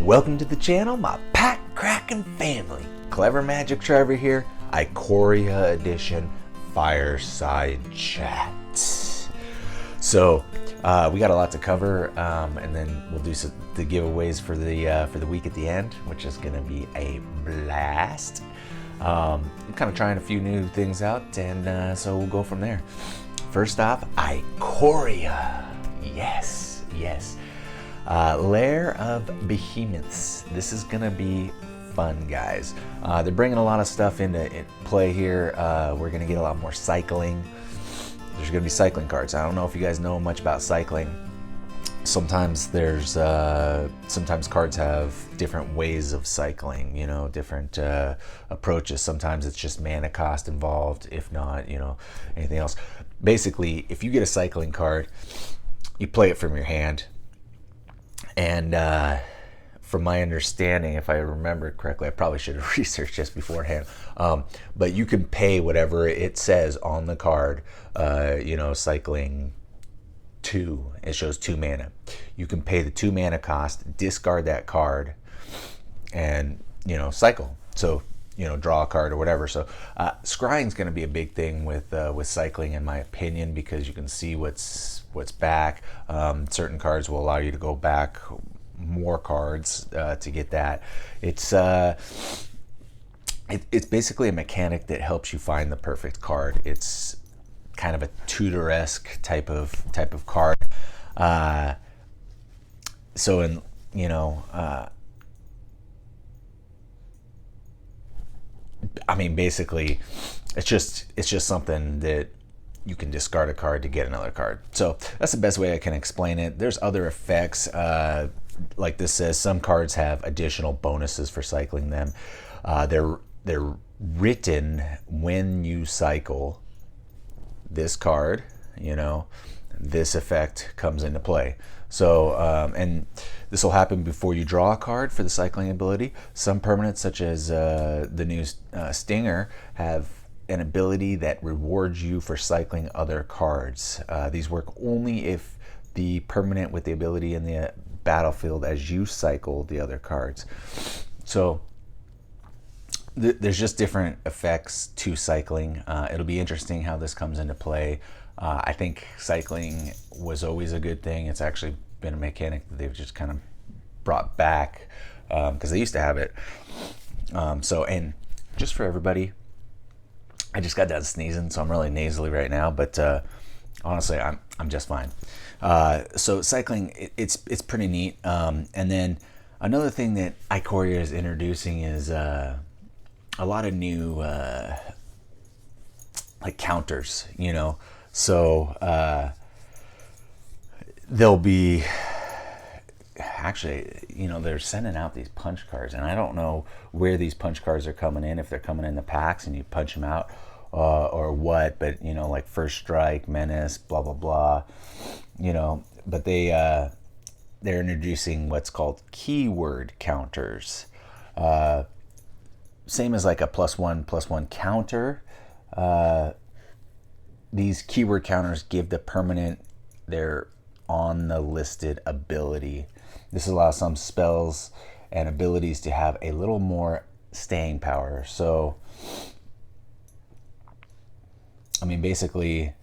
Welcome to the channel, my pack-cracking family. Clever Magic Trevor here, Ikoria edition, Fireside Chat. So, we got a lot to cover, and then we'll do the giveaways for the week at the end, which is going to be a blast. I'm kind of trying a few new things out, and so we'll go from there. First off, Ikoria. Yes. Lair of Behemoths. This is gonna be fun, guys. They're bringing a lot of stuff into play here. We're gonna get a lot more cycling. There's gonna be cycling cards. I don't know if you guys know much about cycling. Sometimes sometimes cards have different ways of cycling, different approaches. Sometimes it's just mana cost involved, if not, anything else. Basically, if you get a cycling card, you play it from your hand. And from my understanding, if I remember correctly, I probably should have researched this beforehand, but you can pay whatever it says on the card, cycling 2, it shows 2 mana. You can pay the 2 mana cost, discard that card, and, cycle. So, draw a card or whatever. So scrying's going to be a big thing with cycling, in my opinion, because you can see what's back. Certain cards will allow you to go back more cards to get that. It's basically a mechanic that helps you find the perfect card. It's kind of a Tudor-esque type of card. Basically, it's just something that you can discard a card to get another card. So that's the best way I can explain it. There's other effects, like this says, some cards have additional bonuses for cycling them. They're written when you cycle this card, this effect comes into play. So, and this will happen before you draw a card for the cycling ability. Some permanents, such as the new Stinger, have an ability that rewards you for cycling other cards. These work only if the permanent with the ability in the battlefield as you cycle the other cards. So there's just different effects to cycling. It'll be interesting how this comes into play. I think cycling was always a good thing. It's actually been a mechanic that they've just kind of brought back because they used to have it. And just for everybody, I just got done sneezing, so I'm really nasally right now. But honestly, I'm just fine. So cycling, it's pretty neat. And then another thing that Ikoria is introducing is a lot of new counters. So they'll be actually, they're sending out these punch cards, and I don't know where these punch cards are coming in, if they're coming in the packs and you punch them out or what, but like First Strike, Menace, blah blah blah, but they're introducing what's called keyword counters, same as like a +1/+1 counter. These keyword counters give the permanent their on the listed ability. This allows some spells and abilities to have a little more staying power. So, basically,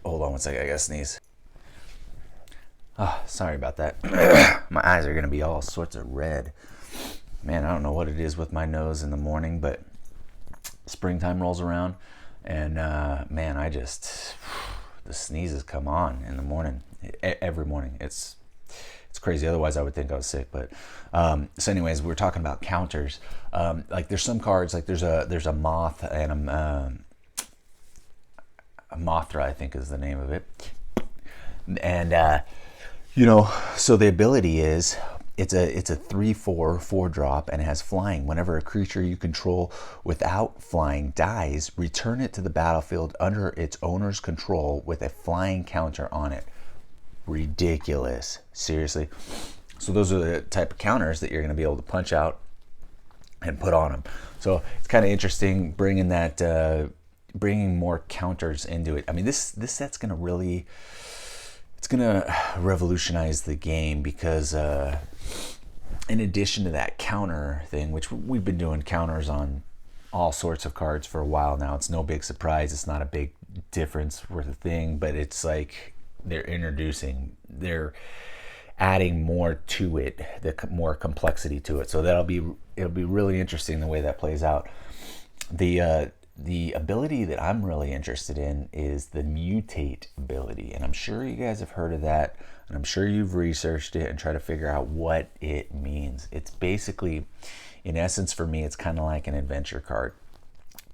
hold on one second, I gotta sneeze. Oh, sorry about that. My eyes are gonna be all sorts of red. Man, I don't know what it is with my nose in the morning, but springtime rolls around, and the sneezes come on in the morning, every morning. It's crazy. Otherwise, I would think I was sick. But so, anyways, we're talking about counters. There's some cards, like there's a moth and a Mothra, I think is the name of it, and so the ability is, it's a 3/4 4-drop, and it has flying. Whenever a creature you control without flying dies, return it to the battlefield under its owner's control with a flying counter on it. Ridiculous. Seriously. So those are the type of counters that you're going to be able to punch out and put on them. So it's kind of interesting bringing more counters into it. This set's going to really it's gonna revolutionize the game because in addition to that counter thing, which we've been doing counters on all sorts of cards for a while now, it's no big surprise. It's not a big difference worth a thing, but it's like they're adding more to it, more complexity to it. So it'll be really interesting the way that plays out. The ability that I'm really interested in is the mutate ability, and I'm sure you guys have heard of that, and I'm sure you've researched it and tried to figure out what it means. It's basically, in essence, for me, it's kind of like an adventure card.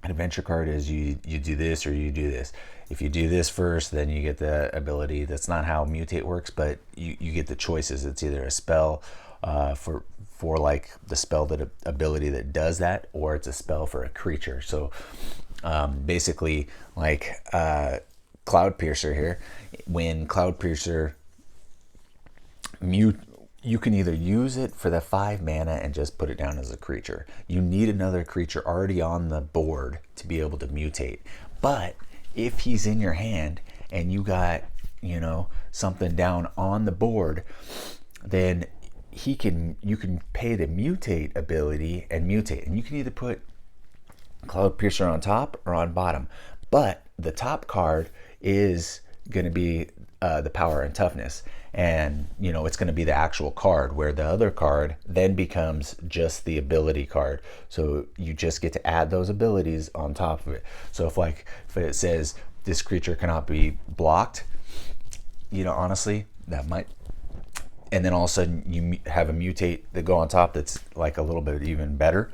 An adventure card is you do this or you do this. If you do this first, then you get the ability. That's not how mutate works, but you get the choices. It's either a spell for like the spell ability that does that, or it's a spell for a creature. So basically, like Cloud Piercer here, when Cloud Piercer you can either use it for the 5 mana and just put it down as a creature. You need another creature already on the board to be able to mutate. But if he's in your hand and you got, something down on the board, then you can pay the mutate ability and mutate. And you can either put Cloud Piercer on top or on bottom. But the top card is going to be the power and toughness, and it's going to be the actual card, where the other card then becomes just the ability card. So you just get to add those abilities on top of it. So if it says this creature cannot be blocked, honestly, that might, and then all of a sudden you have a mutate that go on top that's like a little bit even better,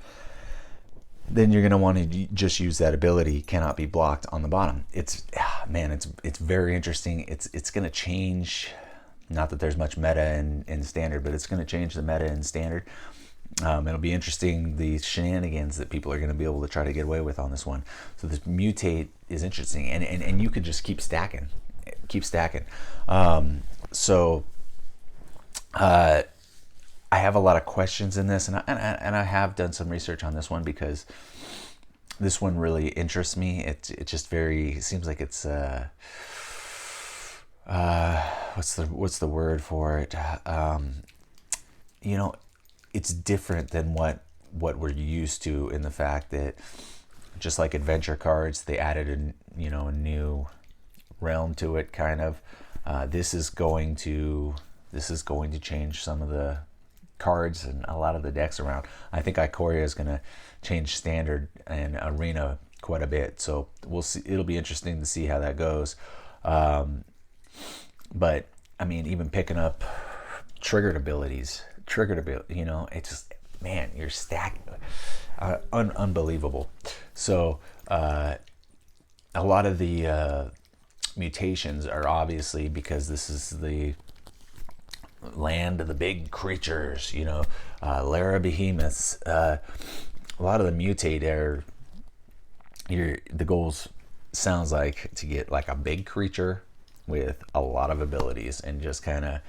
then you're going to want to just use that ability, cannot be blocked, on the bottom. It's very interesting. It's going to change, not that there's much meta in standard, but it's going to change the meta in standard. It'll be interesting, the shenanigans that people are going to be able to try to get away with on this one. So this mutate is interesting, and you could just keep stacking. I have a lot of questions in this, and I have done some research on this one because this one really interests me. It just seems like it's what's the word for it? It's different than what we're used to, in the fact that, just like adventure cards, they added a new realm to it, kind of. This is going to change some of the cards and a lot of the decks around. I think Ikoria is going to change standard and arena quite a bit, so we'll see. It'll be interesting to see how that goes. But I mean, even picking up triggered abilities, it's just, man, you're stacked, unbelievable. So a lot of the mutations are obviously because this is the land of the big creatures, Lara behemoths. A lot of the mutate are, the goals sounds like to get like a big creature with a lot of abilities and just kind of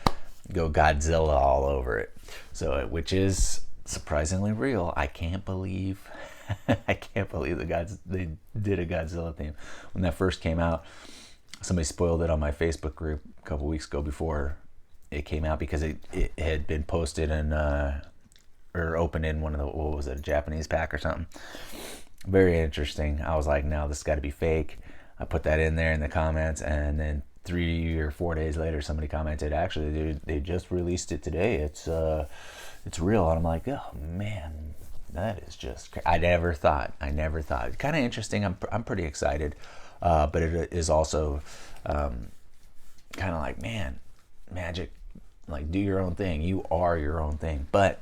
go Godzilla all over it. So, which is surprisingly real. I can't believe the gods, they did a Godzilla theme. When that first came out, somebody spoiled it on my Facebook group a couple weeks ago before it came out, because it had been posted or opened in one of the, what was it, a Japanese pack or something. Very interesting. I was like, no, this has got to be fake. I put that in there in the comments, and then 3 or 4 days later, somebody commented, actually, they just released it today. It's real. And I'm like, oh man, that is just, I never thought. Kind of interesting. I'm pretty excited, but it is also kind of like, man, Magic, like, do your own thing. You are your own thing, but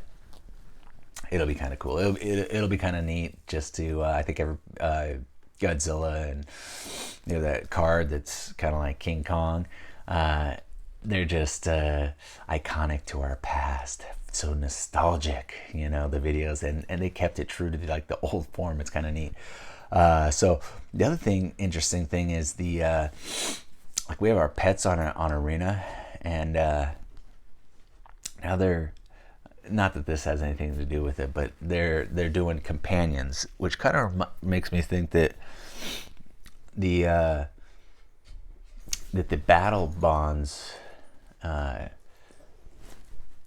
it'll be kind of cool. It'll be kind of neat just to, I think Godzilla and that card that's kind of like King Kong, they're just iconic to our past. So nostalgic, the videos, and they kept it true to the old form. It's kind of neat. So the other interesting thing is the we have our pets on Arena, and now they're, not that this has anything to do with it, but they're doing companions, which kind of makes me think that the battle bonds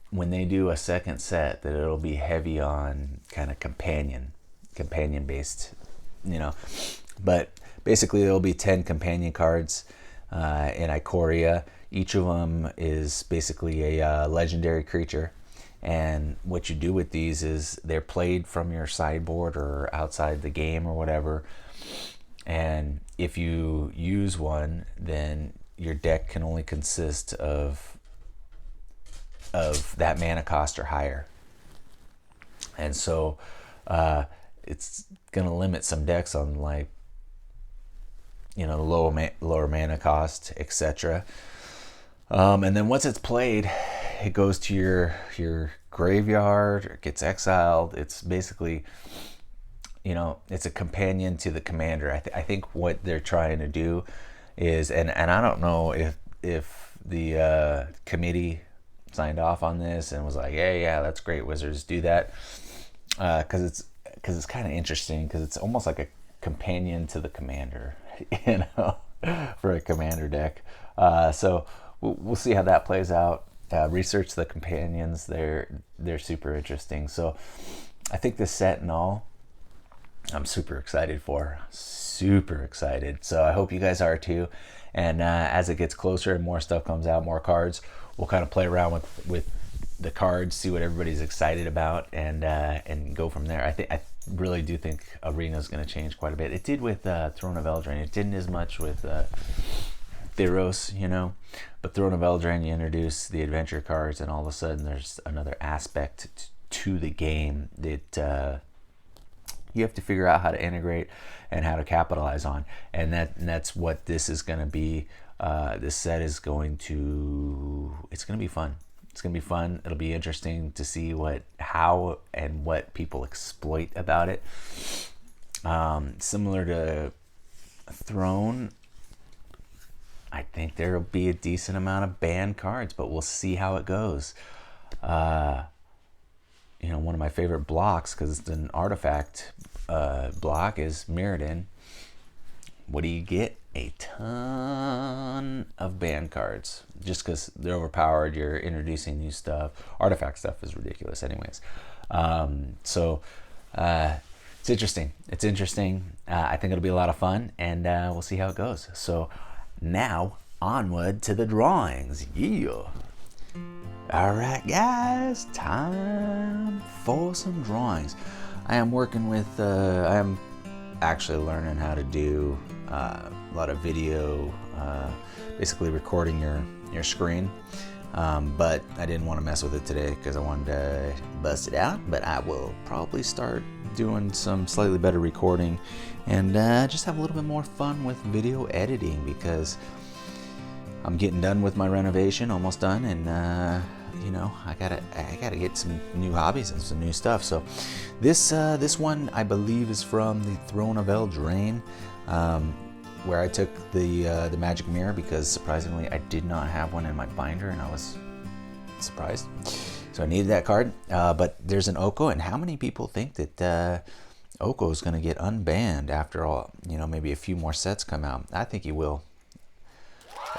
when they do a second set, that it'll be heavy on kind of companion based, but basically there'll be 10 companion cards in Ikoria. Each of them is basically a legendary creature, and what you do with these is they're played from your sideboard or outside the game or whatever, and if you use one, then your deck can only consist of that mana cost or higher. And so it's going to limit some decks on like, lower mana cost, etc. And then once it's played, it goes to your graveyard or gets exiled. It's basically, it's a companion to the commander. I think what they're trying to do is, and I don't know if the committee signed off on this and was like, yeah, that's great, Wizards, do that, because it's kind of interesting, because it's almost like a companion to the commander, for a commander deck. So we'll see how that plays out. Research the companions; they're super interesting. So I think this set and all, I'm super excited for. Super excited. So I hope you guys are too. And as it gets closer and more stuff comes out, more cards, we'll kind of play around with the cards, see what everybody's excited about, and go from there. I really do think Arena is going to change quite a bit. It did with Throne of Eldraine. It didn't as much with Theros, but Throne of Eldraine, you introduce the adventure cards, and all of a sudden there's another aspect to the game that you have to figure out how to integrate and how to capitalize on, and that's what this is going to be. This set is it's going to be fun. It's going to be fun. It'll be interesting to see how and what people exploit about it. Similar to Throne, I think there'll be a decent amount of banned cards, but we'll see how it goes. One of my favorite blocks, because it's an artifact block, is Mirrodin. What do you get? A ton of banned cards, just because they're overpowered. You're introducing new stuff. Artifact stuff is ridiculous anyways. So it's interesting. I think it'll be a lot of fun, and we'll see how it goes. So now onward to the drawings. Yeah. All right, guys, time for some drawings. I am working with, I am actually learning how to do a lot of video, basically recording your screen. But I didn't want to mess with it today because I wanted to bust it out. But I will probably start doing some slightly better recording and just have a little bit more fun with video editing, because I'm getting done with my renovation, almost done, and I gotta get some new hobbies and some new stuff. So this one I believe is from the Throne of Eldraine, where I took the magic mirror, because surprisingly I did not have one in my binder, and I was surprised. So I needed that card. But there's an Oko, and how many people think that Oko is going to get unbanned after all? Maybe a few more sets come out. I think he will.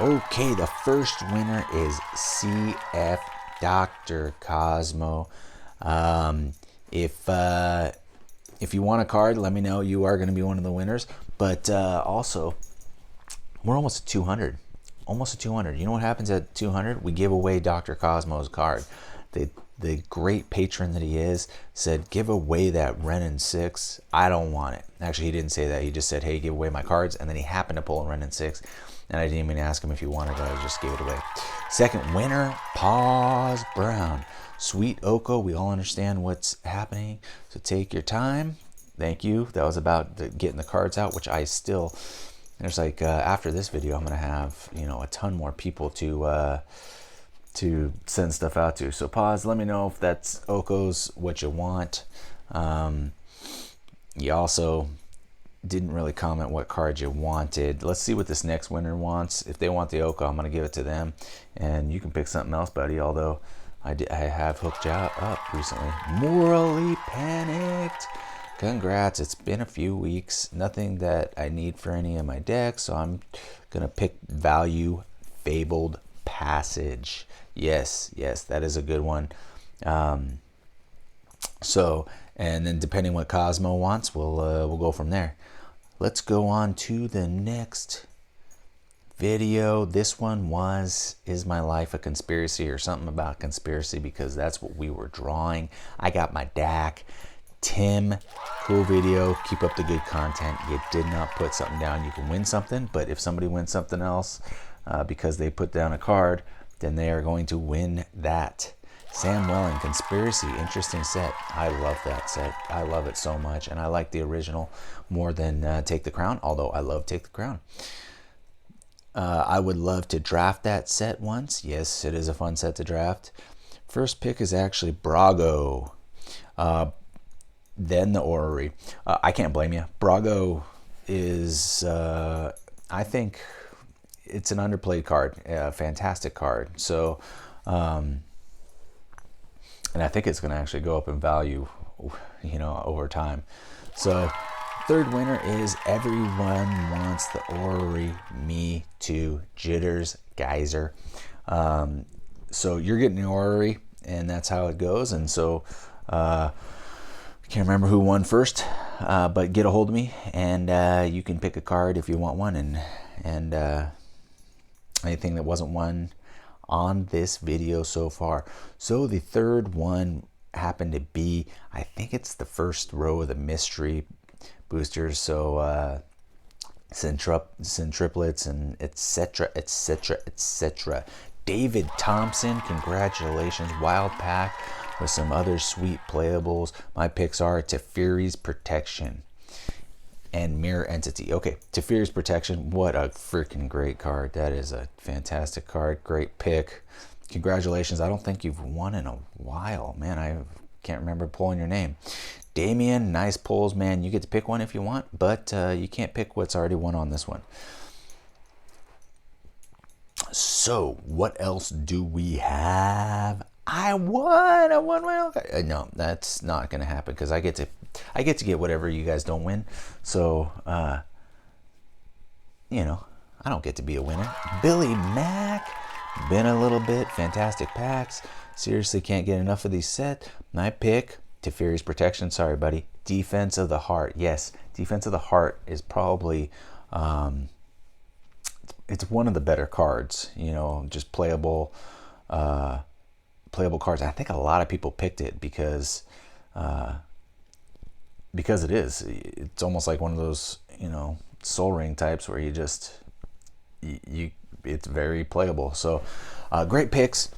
Okay, the first winner is CF Dr. Cosmo. If you want a card, let me know. You are going to be one of the winners. But also, we're almost at 200. Almost at 200. You know what happens at 200? We give away Dr. Cosmo's card. The great patron that he is said, give away that Renin 6. I don't want it. Actually, he didn't say that. He just said, hey, give away my cards. And then he happened to pull a Renin 6. And I didn't even ask him if he wanted it. I just gave it away. Second winner, Pause Brown. Sweet Oko, we all understand what's happening. So take your time. Thank you. That was about getting the cards out, which I still... There's like, after this video, I'm going to have, a ton more people to send stuff out to. So Pause, let me know if that's Oko's what you want. You also didn't really comment what card you wanted. Let's see what this next winner wants. If they want the Oko, I'm going to give it to them. And you can pick something else, buddy, although I have hooked you up recently. Morally Panicked. Congrats, it's been a few weeks. Nothing that I need for any of my decks, so I'm going to pick Value Fabled Passage. Yes, that is a good one. So, and then depending what Cosmo wants, we'll go from there. Let's go on to the next video. This one was, is my life a conspiracy, or something about conspiracy, because that's what we were drawing. I got my DAC. Tim, cool video. Keep up the good content. You did not put something down. You can win something, but if somebody wins something else because they put down a card, then they are going to win that. Sam Welling, Conspiracy, interesting set. I love that set. I love it so much, and I like the original more than Take the Crown, although I love Take the Crown. I would love to draft that set once. Yes, it is a fun set to draft. First pick is actually Brago. Then the Orrery. I can't blame you. Brago is, I think it's an underplayed card. A fantastic card. So, and I think it's going to actually go up in value, you know, over time. So, third winner is Everyone Wants the Orrery. Me too. Jitters Geyser. So you're getting the Orrery, and that's how it goes. And so, can't remember who won first, but get a hold of me, and you can pick a card if you want one, and anything that wasn't won on this video so far. So the third one happened to be, I think it's the first row of the mystery boosters. So centruplets and etc. David Thompson, congratulations. Wild pack with some other sweet playables. My picks are Teferi's Protection and Mirror Entity. Okay, Teferi's Protection, what a freaking great card. That is a fantastic card. Great pick. Congratulations. I don't think you've won in a while. Man, I can't remember pulling your name. Damien, nice pulls, man. You get to pick one if you want, but you can't pick what's already won on this one. So, what else do we have? I won. Well, no, that's not going to happen because I get to get whatever you guys don't win. So, you know, I don't get to be a winner. Billy Mack, been a little bit. Fantastic packs. Seriously, can't get enough of these sets. My pick, Teferi's Protection. Sorry, buddy. Defense of the Heart. Yes, Defense of the Heart is probably, it's one of the better cards. You know, just playable cards. I think a lot of people picked it because it's almost like one of those, you know, Soul Ring types where you just it's very playable. So great picks.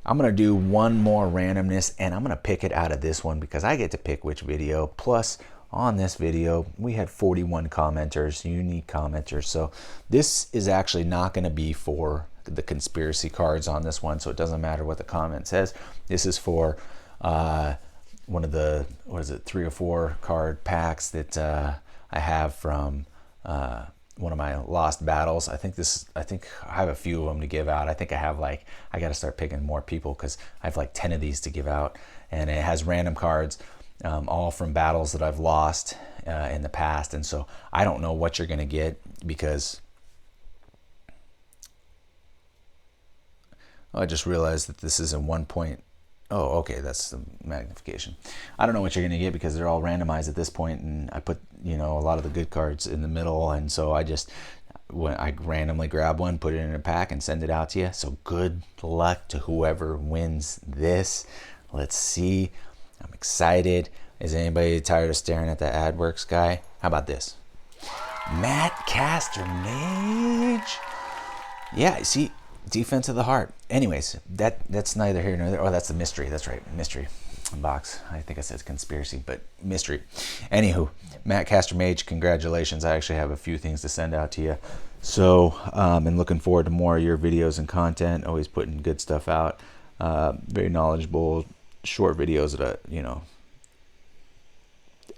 I'm gonna do one more randomness, and I'm gonna pick it out of this one because I get to pick which video. Plus, on this video we had 41 commenters, unique commenters. So this is actually not going to be for the conspiracy cards on this one, so it doesn't matter what the comment says. This is for one of the, what is it, 3 or 4 card packs that I have from one of my lost battles. I think I have a few of them to give out. I think I have I got to start picking more people because I have like 10 of these to give out, and it has random cards, all from battles that I've lost in the past. And so I don't know what you're going to get because I just realized that this is in 1 point. Oh, okay, that's the magnification. I don't know what you're going to get because they're all randomized at this point, and I put, you know, a lot of the good cards in the middle, and so I randomly grab one, put it in a pack, and send it out to you. So good luck to whoever wins this. Let's see. I'm excited. Is anybody tired of staring at that AdWorks guy? How about this? Matt Caster Mage. Yeah, see, Defense of the Heart. Anyways, that's neither here nor there. Oh, that's the mystery. That's right, mystery box. I think I said conspiracy, but mystery. Anywho, Matt Caster Mage, congratulations. I actually have a few things to send out to you. So, and looking forward to more of your videos and content. Always putting good stuff out. Very knowledgeable, short videos that, you know,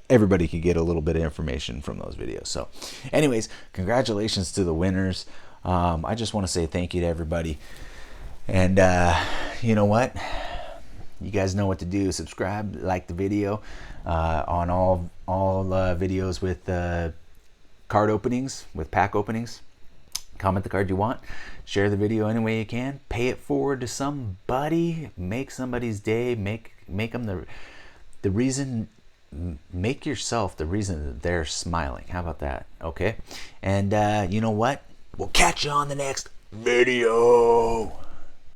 everybody could get a little bit of information from those videos. So, anyways, congratulations to the winners. I just want to say thank you to everybody. And you know what? You guys know what to do. Subscribe, like the video on all videos with card openings, with pack openings. Comment the card you want. Share the video any way you can. Pay it forward to somebody. Make somebody's day. Make them the reason. Make yourself the reason that they're smiling. How about that? Okay. And you know what? We'll catch you on the next video.